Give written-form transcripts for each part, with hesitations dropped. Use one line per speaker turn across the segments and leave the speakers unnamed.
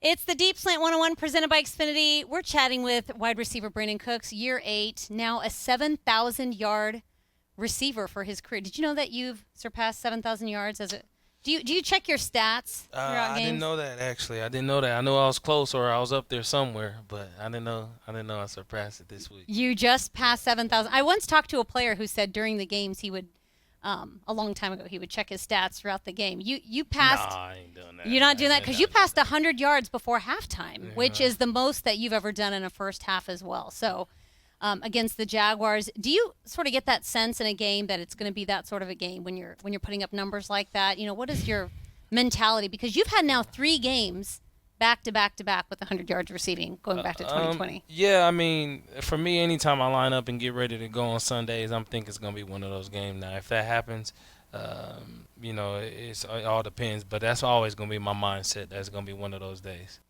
It's the Deep Slant 101 presented by Xfinity. We're chatting with wide receiver Brandin Cooks, year 8, now a 7,000-yard receiver for his career. Did you know that you've surpassed 7,000 yards as a do you check your stats throughout
I didn't
games?
know that actually. I didn't know that. I knew I was close or I was up there somewhere, but I didn't know. I didn't know I surpassed it this week.
You just
Yeah,
passed 7,000. I once talked to a player who said during the games he would a long time ago he would check his stats throughout the game. You
nah,
passed.
I ain't doing that.
You're not
I
doing that
ain't
because you
not doing
passed 100 yards before halftime, which
that.
is the most that you've ever done in a first half as well. So, against the Jaguars, do you sort of get that sense in a game that it's going to be that sort of a game when you're putting up numbers like that? What is your mentality? Because you've had now 3 games back to back to back with 100 yards receiving, going back to 2020.
Yeah, I mean, for me, anytime I line up and get ready to go on Sundays, I'm thinking it's gonna be one of those games. Now, if that happens, it all depends. But that's always gonna be my mindset. That's gonna be one of those days.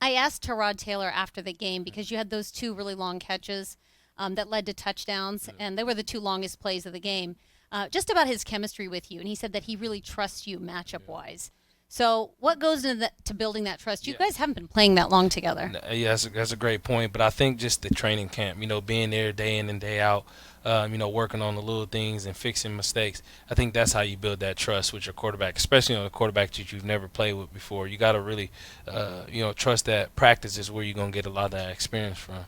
I asked Tyrod Taylor after the game because you had those 2 really long catches that led to touchdowns, and they were the 2 longest plays of the game. Just about his chemistry with you, and he said that he really trusts you matchup wise. So, what goes into to building that trust? You
Yeah.
guys haven't been playing that long together.
Yeah, that's a great point. But I think just the training camp, being there day in and day out, working on the little things and fixing mistakes. I think that's how you build that trust with your quarterback, especially on a quarterback that you've never played with before. You got to really, trust that practice is where you're going to get a lot of that experience from.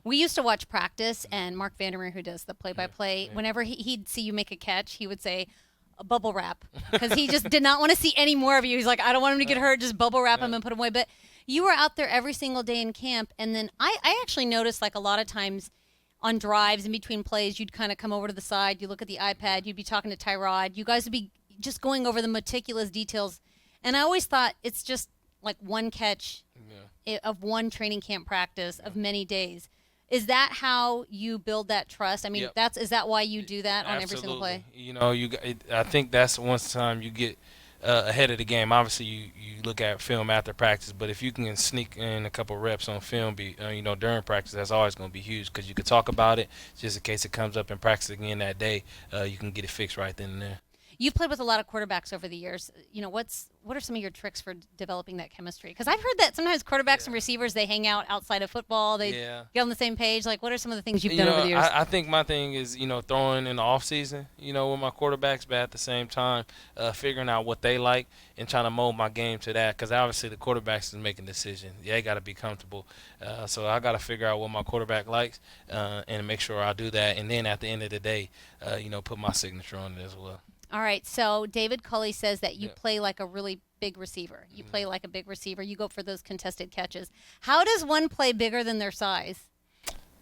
We used to watch practice, and Mark Vandermeer, who does the
Yeah,
play-by-play,
yeah.
whenever he'd see you make a catch, he would say, "A bubble wrap," because he just did not want to see any more of you. He's like, "I don't want him to get hurt. Just bubble wrap him
Yeah.
and put him away." But you were out there every single day in camp, and then I actually noticed like a lot of times on drives in between plays, you'd kind of come over to the side, you look at the iPad, you'd be talking to Tyrod. You guys would be just going over the meticulous details, and I always thought it's just like one catch
Yeah.
of one training camp practice of many days. Is that how you build that trust? I mean,
Yep.
is that why you do that on every single
Absolutely.
play?
I think that's one time you get ahead of the game. Obviously, you look at film after practice, but if you can sneak in a couple reps on film, during practice, that's always going to be huge because you could talk about it just in case it comes up in practice again that day. You can get it fixed right then and there.
You've played with a lot of quarterbacks over the years. What are some of your tricks for developing that chemistry? Because I've heard that sometimes quarterbacks and
Yeah.
receivers they hang out outside of football. They
Yeah.
get on the same page. Like, what are some of the things you've done over the years?
I think my thing is, throwing in the off season, with my quarterbacks, but at the same time, figuring out what they like and trying to mold my game to that. Because obviously the quarterbacks is making decisions. Yeah, they got to be comfortable. So I got to figure out what my quarterback likes and make sure I do that. And then at the end of the day, put my signature on it as well.
All right. So David Culley says that you
Yeah.
play like a really big receiver. You
Mhm.
play like a big receiver. You go for those contested catches. How does one play bigger than their size?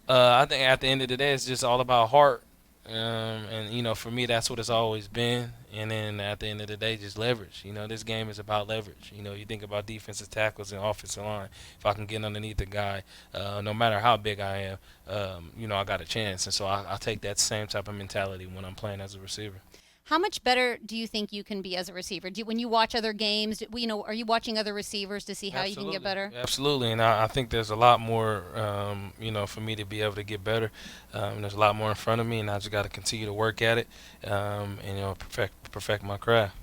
I think at the end of the day, it's just all about heart. And for me, that's what it's always been. And then at the end of the day, just leverage. This game is about leverage. You think about defensive tackles and offensive line. If I can get underneath the guy, no matter how big I am, I got a chance. And so I take that same type of mentality when I'm playing as a receiver.
How much better do you think you can be as a receiver? When you watch other games, are you watching other receivers to see how you can get
Absolutely,
better?
absolutely, and I think there's a lot more, for me to be able to get better. There's a lot more in front of me, and I just got to continue to work at it, and perfect my craft.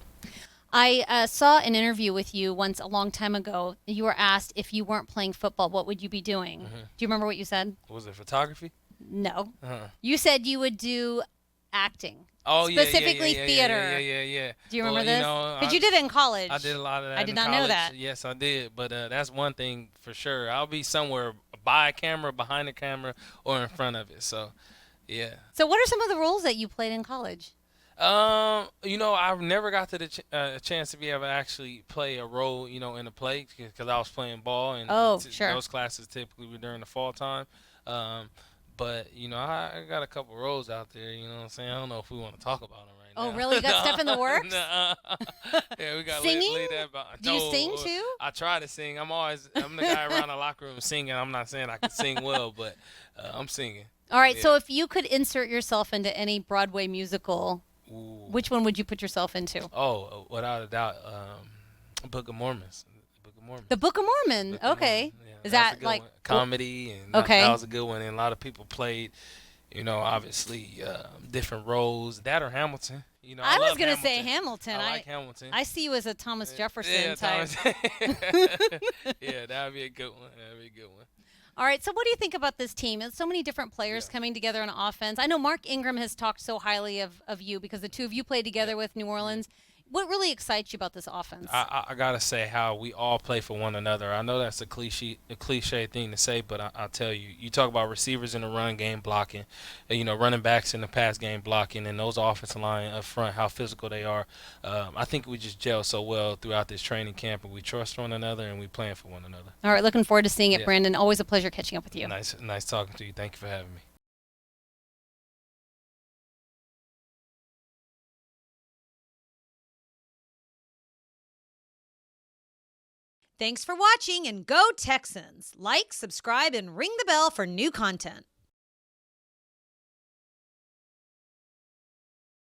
I saw an interview with you once a long time ago. You were asked if you weren't playing football, what would you be doing?
Hmm.
Do you remember what you said?
Was it photography?
No.
Uh-huh.
You said you would do acting,
Oh yeah,
specifically
yeah,
theater.
yeah.
Do you
Well,
remember this? Because you did it in college.
I did a lot of that
I did
in
not know
college.
that.
Yes, I did. But that's one thing for sure. I'll be somewhere by a camera, behind the camera, or in front of it. So, yeah.
So, what are some of the roles that you played in college?
I've never got to the chance to be able to actually play a role, in a play because I was playing ball, and
Oh, sure.
those classes typically were during the fall time. Um, but I got a couple roles out there. You know what I'm saying? I don't know if we want to talk about them
Oh,
right
really? You got
now.
stuff in the works?
Nuh-uh. Yeah, we got
Singing?
lay that about.
Do you
No,
sing too?
I try to sing. I'm the guy around the locker room singing. I'm not saying I can sing well, but I'm singing.
All right.
Yeah.
So, if you could insert yourself into any Broadway musical,
Ooh.
which one would you put yourself into?
Oh, without a doubt, Book of Mormons. Book of Mormon.
The Book of Mormon.
Book of
Okay.
Mormon. Yeah,
Is
that's a
that
good
like
one. Comedy, and
Okay.
that was a good one. And a lot of people played, obviously different roles. That or Hamilton. You know, I
I was
love
going to say
Hamilton.
Hamilton.
I like Hamilton.
I see you as a Thomas Jefferson
Yeah,
type.
yeah, that would be a good one. That would be a good one.
All right, so what do you think about this team? It's so many different players
Yeah.
coming together on offense. I know Mark Ingram has talked so highly of you because the two of you played together with New Orleans. What really excites you about this offense?
I gotta say how we all play for one another. I know that's a cliche thing to say, but I'll tell you. You talk about receivers in the run game blocking, and, you know, running backs in the pass game blocking, and those offensive line up front, how physical they are. I think we just gel so well throughout this training camp, and we trust one another, and we plan for one another.
All right, looking forward to seeing it,
Yeah.
Brandon. Always a pleasure catching up with you.
Nice talking to you. Thank you for having me.
Thanks for watching, and go Texans! Like, subscribe, and ring the bell for new content.